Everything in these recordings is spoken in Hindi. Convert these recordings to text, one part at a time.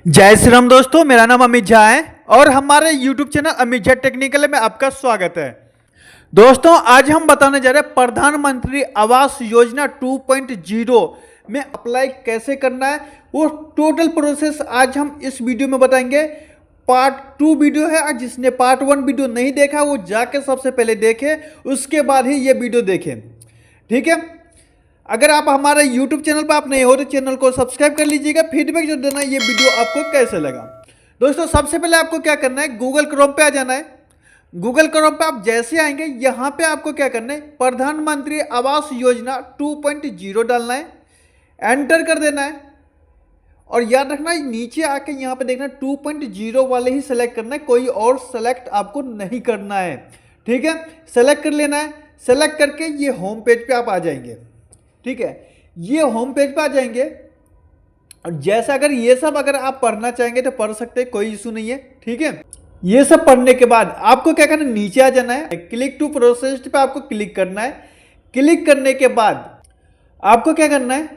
जय श्री राम दोस्तों, मेरा नाम अमित झा है और हमारे YouTube channel Amit Jha technical में आपका स्वागत है। दोस्तों, आज हम बताने जा रहे हैं प्रधानमंत्री आवास योजना 2.0 में अप्लाई कैसे करना है। वो टोटल प्रोसेस आज हम इस वीडियो में बताएंगे। पार्ट 2 वीडियो है, आज जिसने पार्ट 1 वीडियो नहीं देखा वो जाके सबसे पहले देखे, उसके बाद ही ये वीडियो देखें। ठीक है, अगर आप हमारे YouTube चैनल पर आप नए हो तो चैनल को सब्सक्राइब कर लीजिएगा। फीडबैक जो देना है ये वीडियो आपको कैसे लगा। दोस्तों, सबसे पहले आपको क्या करना है, गूगल क्रोम पे आ जाना है। गूगल क्रोम पे आप जैसे आएंगे यहाँ पे आपको क्या करना है, प्रधानमंत्री आवास योजना 2.0 डालना है, एंटर कर देना है और याद रखना है नीचे आके यहाँ पे देखना 2.0 वाले ही सेलेक्ट करना है, कोई और सेलेक्ट आपको नहीं करना है। ठीक है, सेलेक्ट कर लेना है। सेलेक्ट करके ये होम पेज पे आप आ जाएंगे। ठीक है, ये होम पेज पे आ जाएंगे और जैसा अगर ये सब अगर आप पढ़ना चाहेंगे तो पढ़ सकते हैं, कोई इशू नहीं है। ठीक है, ये सब पढ़ने के बाद आपको क्या करना है, नीचे आ जाना है, क्लिक टू प्रोसेस पे आपको क्लिक करना है। क्लिक करने के बाद आपको क्या करना है,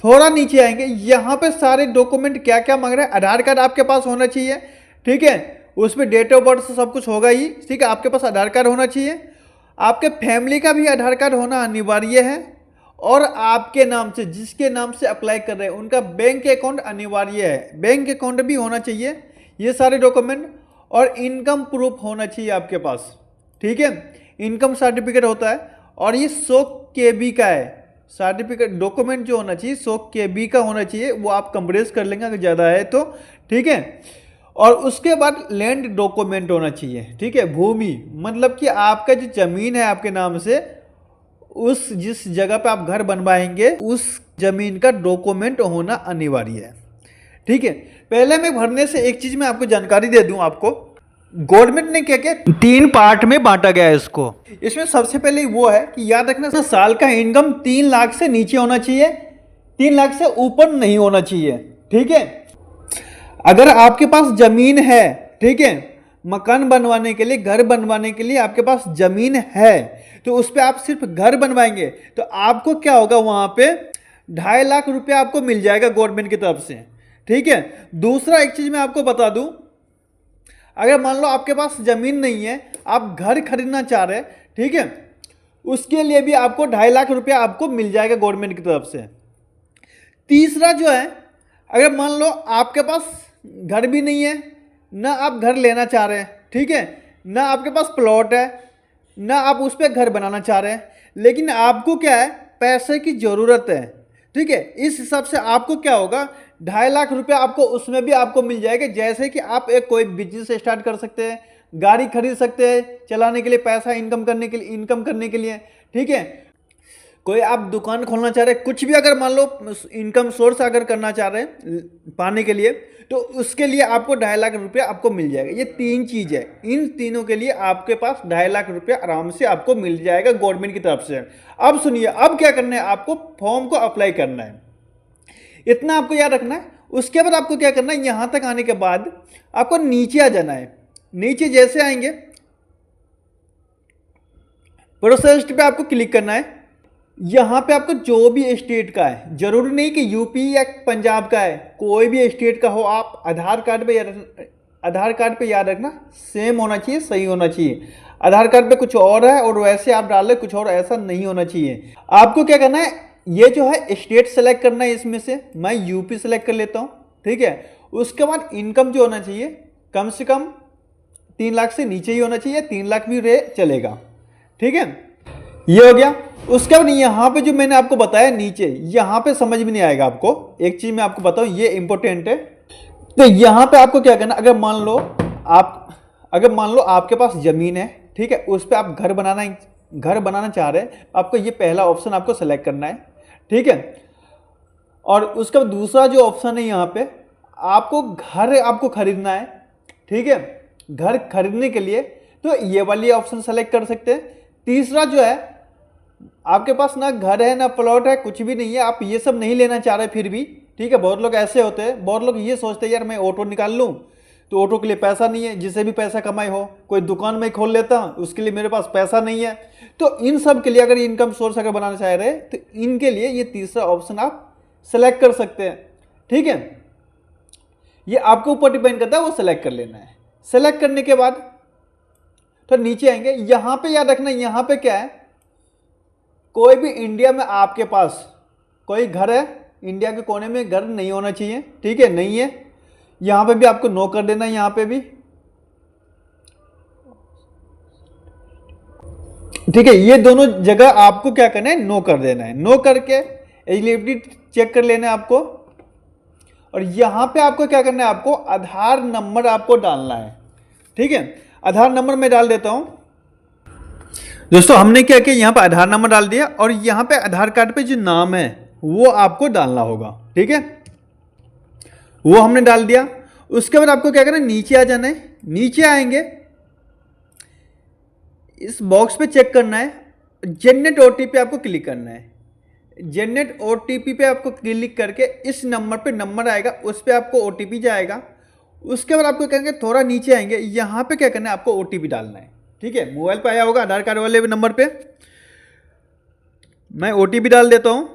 थोड़ा नीचे आएंगे, यहाँ पे सारे डॉक्यूमेंट क्या क्या मांग रहे हैं। आधार कार्ड आपके पास होना चाहिए। ठीक है, उसमें डेट ऑफ बर्थ सब कुछ होगा ही। ठीक है, आपके पास आधार कार्ड होना चाहिए, आपके फैमिली का भी आधार कार्ड होना अनिवार्य है और आपके नाम से, जिसके नाम से अप्लाई कर रहे हैं उनका बैंक अकाउंट अनिवार्य है, बैंक अकाउंट भी होना चाहिए। ये सारे डॉक्यूमेंट और इनकम प्रूफ होना चाहिए आपके पास। ठीक है, इनकम सर्टिफिकेट होता है और ये 100 KB का है सर्टिफिकेट। डॉक्यूमेंट जो होना चाहिए 100 KB का होना चाहिए, वो आप कंप्रेस कर लेंगे अगर ज़्यादा है तो। ठीक है, और उसके बाद लैंड डॉक्यूमेंट होना चाहिए। ठीक है, भूमि मतलब कि आपका जो जमीन है आपके नाम से, उस जिस जगह पे आप घर बनवाएंगे उस जमीन का डॉक्यूमेंट होना अनिवार्य है। ठीक है, पहले मैं भरने से एक चीज मैं आपको जानकारी दे दूं। आपको गवर्नमेंट ने क्या किया, 3 पार्ट में बांटा गया है इसको। इसमें सबसे पहले वो है कि याद रखना, साल का इनकम 3 लाख से नीचे होना चाहिए, 3 लाख से ऊपर नहीं होना चाहिए। ठीक है, अगर आपके पास जमीन है, ठीक है, मकान बनवाने के लिए, घर बनवाने के लिए आपके पास जमीन है तो उस पर आप सिर्फ घर बनवाएंगे तो आपको क्या होगा, वहां पे 2.5 लाख रुपया आपको मिल जाएगा गवर्नमेंट की तरफ से। ठीक है, दूसरा एक चीज मैं आपको बता दूं, अगर मान लो आपके पास जमीन नहीं है, आप घर खरीदना चाह रहे हैं, ठीक है, उसके लिए भी आपको 2.5 लाख रुपया आपको मिल जाएगा गवर्नमेंट की तरफ से। तीसरा जो है, अगर मान लो आपके पास घर भी नहीं है, ना आप घर लेना चाह रहे हैं, ठीक है, ना आपके पास प्लॉट है, ना आप उस पर घर बनाना चाह रहे हैं, लेकिन आपको क्या है, पैसे की ज़रूरत है। ठीक है, इस हिसाब से आपको क्या होगा, 2.5 लाख रुपया आपको उसमें भी आपको मिल जाएगा। जैसे कि आप एक कोई बिजनेस स्टार्ट कर सकते हैं, गाड़ी खरीद सकते हैं चलाने के लिए, पैसा इनकम करने के लिए। ठीक है, कोई आप दुकान खोलना चाह रहे हैं, कुछ भी अगर मान लो इनकम सोर्स अगर करना चाह रहे हैं पाने के लिए, तो उसके लिए आपको 2.5 लाख रुपया आपको मिल जाएगा। ये 3 चीज़ है, इन तीनों के लिए आपके पास 2.5 लाख रुपया आराम से आपको मिल जाएगा गवर्नमेंट की तरफ से। अब सुनिए, अब क्या करना है, आपको फॉर्म को अप्लाई करना है, इतना आपको याद रखना है। उसके बाद आपको क्या करना है, यहाँ तक आने के बाद आपको नीचे आ जाना है। नीचे जैसे आएंगे, प्रोसेस्ड पे आपको क्लिक करना है। यहाँ पे आपको जो भी स्टेट का है, जरूरी नहीं कि यूपी या पंजाब का है, कोई भी स्टेट का हो, आप आधार कार्ड पे याद रखना सेम होना चाहिए, सही होना चाहिए। आधार कार्ड पे कुछ और है और वैसे आप डाल रहे कुछ और, ऐसा नहीं होना चाहिए। आपको क्या करना है, ये जो है स्टेट सेलेक्ट करना है, इसमें से मैं यूपी सेलेक्ट कर लेता हूँ। ठीक है, उसके बाद इनकम जो होना चाहिए कम से कम 3 लाख से नीचे ही होना चाहिए, 3 लाख भी रहे चलेगा। ठीक है, ये हो गया। उसके बाद यहाँ पे जो मैंने आपको बताया नीचे, यहाँ पे समझ में नहीं आएगा आपको, एक चीज मैं आपको बताऊँ, ये इंपॉर्टेंट है। तो यहाँ पे आपको क्या करना, अगर मान लो आपके पास जमीन है, ठीक है, उस पर आप घर बनाना चाह रहे हैं, आपको ये पहला ऑप्शन आपको सेलेक्ट करना है। ठीक है, और उसका दूसरा जो ऑप्शन है, यहाँ पे आपको घर आपको खरीदना है। ठीक है, घर खरीदने के लिए तो ये वाली ऑप्शन सेलेक्ट कर सकते हैं। तीसरा जो है, आपके पास ना घर है ना प्लॉट है, कुछ भी नहीं है, आप ये सब नहीं लेना चाह रहे फिर भी। ठीक है, बहुत लोग ऐसे होते हैं, बहुत लोग ये सोचते हैं यार मैं ऑटो निकाल लूँ, तो ऑटो के लिए पैसा नहीं है, जिससे भी पैसा कमाई हो, कोई दुकान में खोल लेता हूँ, उसके लिए मेरे पास पैसा नहीं है। तो इन सब के लिए अगर इनकम सोर्स अगर बनाना चाह रहे हैं तो इनके लिए ये तीसरा ऑप्शन आप सेलेक्ट कर सकते हैं। ठीक है, ये आपके ऊपर डिपेंड करता है, वो सेलेक्ट कर लेना है। सेलेक्ट करने के बाद तो नीचे आएंगे, यहां पे याद रखना यहां पे क्या है, कोई भी इंडिया में आपके पास कोई घर है, इंडिया के कोने में घर नहीं होना चाहिए, ठीक है, नहीं है। यहां पे भी आपको नो कर देना है, यहां पे भी, ठीक है। ये दोनों जगह आपको क्या करना है, नो कर देना है। नो करके एलिजिबिलिटी चेक कर लेना है आपको, और यहां पे आपको क्या करना है, आपको आधार नंबर आपको डालना है, ठीक है। आधार नंबर मैं डाल देता हूं। दोस्तों हमने क्या किया, यहां पे आधार नंबर डाल दिया, और यहां पे आधार कार्ड पे जो नाम है वो आपको डालना होगा, ठीक है। वो हमने डाल दिया। उसके बाद आपको क्या करना है, नीचे आ जाना है। नीचे आएंगे, इस बॉक्स पे चेक करना है, जनरेट ओटीपी आपको क्लिक करना है। जनरेट ओटीपी पे आपको क्लिक करके इस नंबर पे नंबर आएगा, उस पे आपको ओटीपी जाएगा। उसके बाद आपको कहेंगे थोड़ा नीचे आएंगे, यहाँ पे क्या करना है, आपको ओटीपी डालना है, ठीक है। मोबाइल पे आया होगा आधार कार्ड वाले नंबर पे, मैं ओटीपी डाल देता हूं।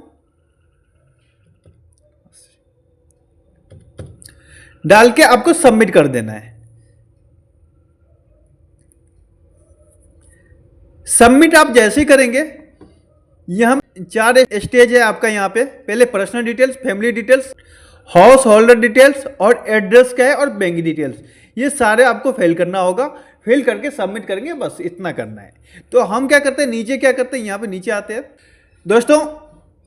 डाल के आपको सबमिट कर देना है। सबमिट आप जैसे ही करेंगे, यहां 4 स्टेज है आपका। यहां पे पहले personal details, family details, house holder details, और एड्रेस क्या है, और बैंक डिटेल्स, ये सारे आपको फिल करना होगा। फिल करके सबमिट करेंगे, बस इतना करना है। तो हम क्या करते हैं, नीचे क्या करते हैं, यहाँ पे नीचे आते हैं। दोस्तों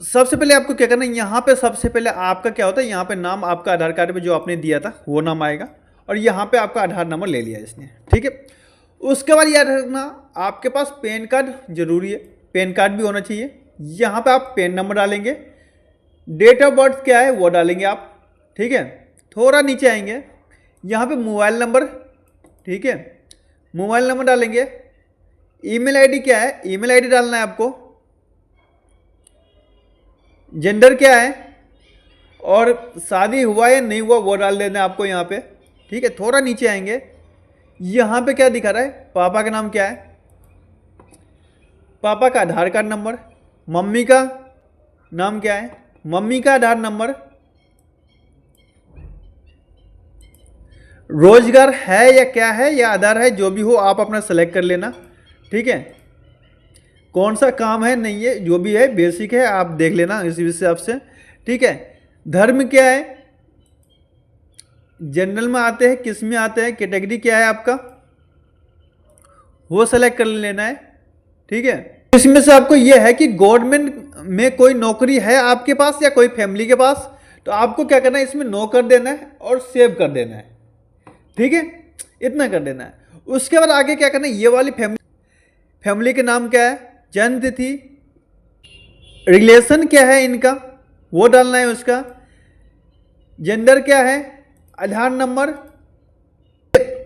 सबसे पहले आपको क्या करना है, यहाँ पे सबसे पहले आपका क्या होता है, यहाँ पे नाम आपका आधार कार्ड पे जो आपने दिया था वो नाम आएगा, और यहाँ पे आपका आधार नंबर ले लिया इसने, ठीक है। उसके बाद याद रखना आपके पास पैन कार्ड जरूरी है, पैन कार्ड भी होना चाहिए। यहाँ पे आप पैन नंबर डालेंगे, डेट ऑफ बर्थ क्या है वो डालेंगे आप, ठीक है। थोड़ा नीचे आएंगे, यहाँ पे मोबाइल नंबर, ठीक है, मोबाइल नंबर डालेंगे। ईमेल आईडी क्या है, ईमेल आईडी डालना है आपको। जेंडर क्या है, और शादी हुआ या नहीं हुआ वो डाल देना है आपको यहाँ पे, ठीक है। थोड़ा नीचे आएंगे, यहाँ पे क्या दिखा रहा है, पापा का नाम क्या है, पापा का आधार कार्ड नंबर। मम्मी का नाम क्या है, मम्मी का आधार नंबर। रोजगार है या क्या है, या आधार है, जो भी हो आप अपना सेलेक्ट कर लेना, ठीक है। कौन सा काम है नहीं है, जो भी है बेसिक है आप देख लेना इसी हिसाब से, ठीक है। धर्म क्या है, जनरल में आते हैं, किस में आते हैं, कैटेगरी क्या है आपका, वो सेलेक्ट कर लेना है, ठीक है। इसमें से आपको यह है कि गवर्नमेंट में कोई नौकरी है आपके पास या कोई फैमिली के पास, तो आपको क्या करना है, इसमें नो कर देना है और सेव कर देना है, ठीक है। इतना कर देना है। उसके बाद आगे क्या करना है, ये वाली फैमिली के नाम क्या है, जन्म तिथि, रिलेशन क्या है इनका वो डालना है उसका, जेंडर क्या है, आधार नंबर,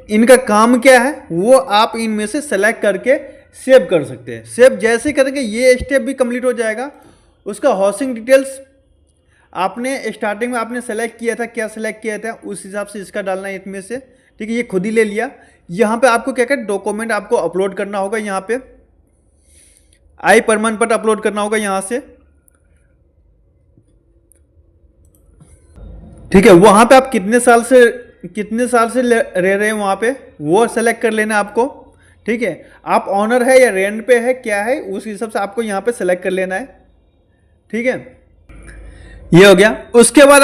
इनका काम क्या है वो आप इनमें से सेलेक्ट करके सेव कर सकते हैं। सेव जैसे करेंगे ये स्टेप भी कंप्लीट हो जाएगा। उसका हाउसिंग डिटेल्स आपने स्टार्टिंग में आपने सेलेक्ट किया था, क्या सेलेक्ट किया था उस हिसाब से इसका डालना है इसमें से, ठीक है। ये खुद ही ले लिया। यहाँ पे आपको क्या क्या डॉक्यूमेंट आपको अपलोड करना होगा, यहाँ पे आई प्रमाण पत्र अपलोड करना होगा यहाँ से, ठीक है। वहां पे आप कितने साल से रह रहे हैं वहां पे वो सेलेक्ट कर लेना आपको, ठीक है। आप ऑनर है या रेंट पे है क्या है उस हिसाब से आपको यहाँ पे सेलेक्ट कर लेना है, ठीक है। ये हो गया। उसके बाद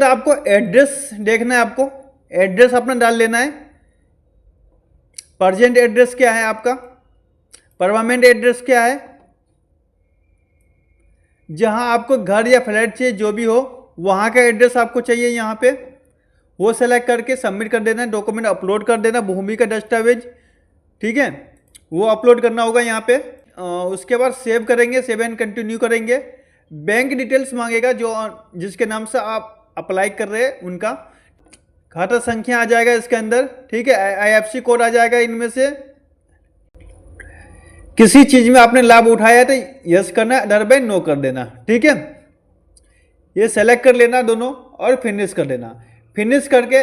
आपको एड्रेस देखना है, आपको एड्रेस अपना डाल लेना है। प्रेजेंट एड्रेस क्या है आपका, परमानेंट एड्रेस क्या है, जहां आपको घर या फ्लैट चाहिए जो भी हो वहां का एड्रेस आपको चाहिए, यहाँ पे वो सेलेक्ट करके सबमिट कर देना है। डॉक्यूमेंट अपलोड कर देना, भूमि का दस्तावेज, ठीक है, वो अपलोड करना होगा यहाँ पे। उसके बाद सेव करेंगे, सेव एंड कंटिन्यू करेंगे। बैंक डिटेल्स मांगेगा जो जिसके नाम से आप अप्लाई कर रहे हैं उनका, खाता संख्या आ जाएगा इसके अंदर, ठीक है। IFSC कोड आ जाएगा इनमें से। किसी चीज में आपने लाभ उठाया तो यस करना, अदरवाइज नो कर देना, ठीक है। ये सेलेक्ट कर लेना दोनों और फिनिश कर देना। फिनिश करके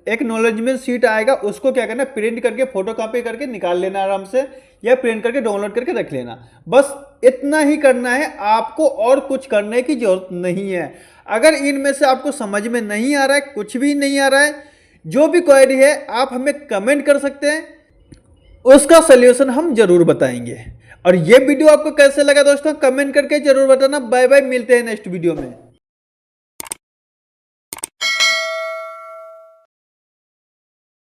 एक्नॉलेजमेंट शीट आएगा, उसको क्या करना, प्रिंट करके फोटो कॉपी करके निकाल लेना आराम से, या प्रिंट करके डाउनलोड करके रख लेना। बस इतना ही करना है आपको, और कुछ करने की जरूरत नहीं है। अगर इनमें से आपको समझ में नहीं आ रहा है, कुछ भी नहीं आ रहा है, जो भी क्वेरी है आप हमें कमेंट कर सकते हैं, उसका सलूशन हम जरूर बताएंगे। और ये वीडियो आपको कैसे लगा दोस्तों, कमेंट करके जरूर बताना। बाय बाय, मिलते हैं नेक्स्ट वीडियो में।